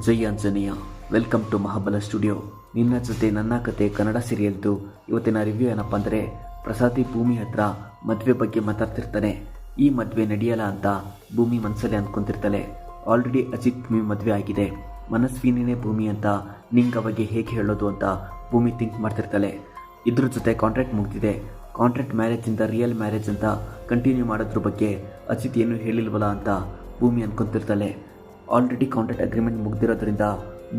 Jai Anjaneya. Welcome to Mahabala studio. ನಿನ್ನ ಜೊತೆ ನನ್ನ ಕತೆ ಕನ್ನಡ ಸೀರಿಯಲ್ದು ಇವತ್ತಿನ ರಿವ್ಯೂ ಏನಪ್ಪ ಅಂದರೆ, ಪ್ರಸಾದಿ ಭೂಮಿ ಹತ್ರ ಮದುವೆ ಬಗ್ಗೆ ಮಾತಾಡ್ತಿರ್ತಾನೆ. ಈ ಮದುವೆ ನಡೆಯಲ್ಲ ಅಂತ ಭೂಮಿ ಮನಸ್ಸಲ್ಲಿ ಅಂದ್ಕೊಂತಿರ್ತಾಳೆ. ಆಲ್ರೆಡಿ ಅಜಿತ್ ಭೂಮಿ ಮದುವೆ ಆಗಿದೆ, ಮನಸ್ವಿನಿನೇ ಭೂಮಿ ಅಂತ ನಿಂಗೆ ಅವಾಗೆ ಹೇಗೆ ಹೇಳೋದು ಅಂತ ಭೂಮಿ ಥಿಂಕ್ ಮಾಡ್ತಿರ್ತಾಳೆ. ಇದ್ರ ಜೊತೆ ಕಾಂಟ್ರಾಕ್ಟ್ ಮುಗ್ದಿದೆ, ಕಾಂಟ್ರಾಕ್ಟ್ ಮ್ಯಾರೇಜಿಂದ ರಿಯಲ್ ಮ್ಯಾರೇಜ್ ಅಂತ ಕಂಟಿನ್ಯೂ ಮಾಡೋದ್ರ ಬಗ್ಗೆ ಅಜಿತ್ ಏನೂ ಹೇಳಿಲ್ವಲ್ಲ ಅಂತ ಭೂಮಿ ಅನ್ಕೊಂತಿರ್ತಾಳೆ. ಆಲ್ರೆಡಿ ಕಾಂಟ್ರಾಕ್ಟ್ ಅಗ್ರಿಮೆಂಟ್ ಮುಗ್ದಿರೋದ್ರಿಂದ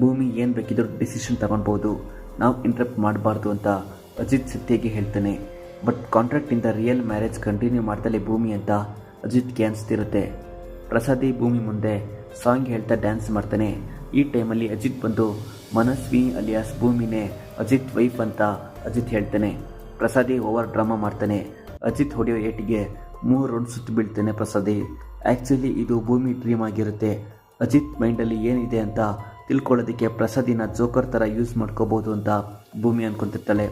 ಭೂಮಿ ಏನು ಬೇಕಿದ್ರೂ ಡಿಸಿಷನ್ ತಗೊಳ್ಬೋದು, ನಾವು ಇಂಟ್ರಪ್ಟ್ ಮಾಡಬಾರ್ದು ಅಂತ ಅಜಿತ್ ಸತ್ಯಗೆ ಹೇಳ್ತಾನೆ. ಬಟ್ ಕಾಂಟ್ರಾಕ್ಟಿಂದ ರಿಯಲ್ ಮ್ಯಾರೇಜ್ ಕಂಟಿನ್ಯೂ ಮಾಡ್ತಲೇ ಭೂಮಿ ಅಂತ ಅಜಿತ್ಗೆ ಅನಿಸ್ತಿರುತ್ತೆ. ಪ್ರಸಾದಿ ಭೂಮಿ ಮುಂದೆ ಸಾಂಗ್ ಹೇಳ್ತಾ ಡ್ಯಾನ್ಸ್ ಮಾಡ್ತಾನೆ. ಈ ಟೈಮಲ್ಲಿ ಅಜಿತ್ ಬಂದು ಮನಸ್ವಿನಿ ಅಲಿಯಾಸ್ ಭೂಮಿನೇ ಅಜಿತ್ ವೈಫ್ ಅಂತ ಅಜಿತ್ ಹೇಳ್ತಾನೆ. ಪ್ರಸಾದಿ ಓವರ್ ಡ್ರಾಮಾ ಮಾಡ್ತಾನೆ. ಅಜಿತ್ ಹೊಡೆಯೋ ಏಟಿಗೆ 3 ರೌಂಡ್ ಸುತ್ತು ಬೀಳ್ತಾನೆ ಪ್ರಸಾದಿ. ಆ್ಯಕ್ಚುಲಿ ಇದು ಭೂಮಿ ಡ್ರೀಮ್ ಆಗಿರುತ್ತೆ. ಅಜಿತ್ ಮೈಂಡಲ್ಲಿ ಏನಿದೆ ಅಂತ ತಿಳ್ಕೊಳ್ಳೋದಕ್ಕೆ ಪ್ರಸಾದಿನ ಜೋಕರ್ ಥರ ಯೂಸ್ ಮಾಡ್ಕೋಬೋದು ಅಂತ ಭೂಮಿ ಅನ್ಕೊಂತಿರ್ತಾಳೆ.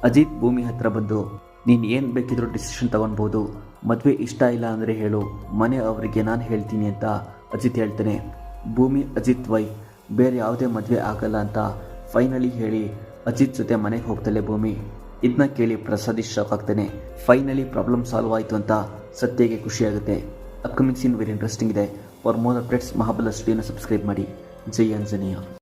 ಅಜಿತ್ ಭೂಮಿ ಹತ್ರ ಬಂದು, ನೀನು ಏನು ಬೇಕಿದ್ರೂ ಡಿಸಿಷನ್ ತಗೊಳ್ಬೋದು, ಮದುವೆ ಇಷ್ಟ ಇಲ್ಲ ಅಂದರೆ ಹೇಳು, ಮನೆ ಅವರಿಗೆ ನಾನು ಹೇಳ್ತೀನಿ ಅಂತ ಅಜಿತ್ ಹೇಳ್ತಾನೆ. ಭೂಮಿ ಅಜಿತ್ ವೈಫ್, ಬೇರೆ ಯಾವುದೇ ಮದುವೆ ಆಗಲ್ಲ ಅಂತ ಫೈನಲಿ ಹೇಳಿ ಅಜಿತ್ ಜೊತೆ ಮನೆಗೆ ಹೋಗ್ತಾಳೆ ಭೂಮಿ. ಇದನ್ನ ಕೇಳಿ ಪ್ರಸಾದಿ ಶಾಕ್ ಆಗ್ತಾನೆ. ಫೈನಲಿ ಪ್ರಾಬ್ಲಮ್ ಸಾಲ್ವ್ ಆಯಿತು ಅಂತ ಸತ್ಯಗೆ ಖುಷಿಯಾಗುತ್ತೆ. ಅಪ್ಕಮಿಂಗ್ ಸೀನ್ ವೆರಿ ಇಂಟ್ರೆಸ್ಟಿಂಗ್ ಇದೆ. ಫಾರ್ ಮೋರ್ ಅಪ್ಡೇಟ್ಸ್ ಮಹಾಬಲ ಸ್ಟುಡಿಯೋನ ಸಬ್ಸ್ಕ್ರೈಬ್ ಮಾಡಿ. ಜೈ ಆಂಜನೇಯ.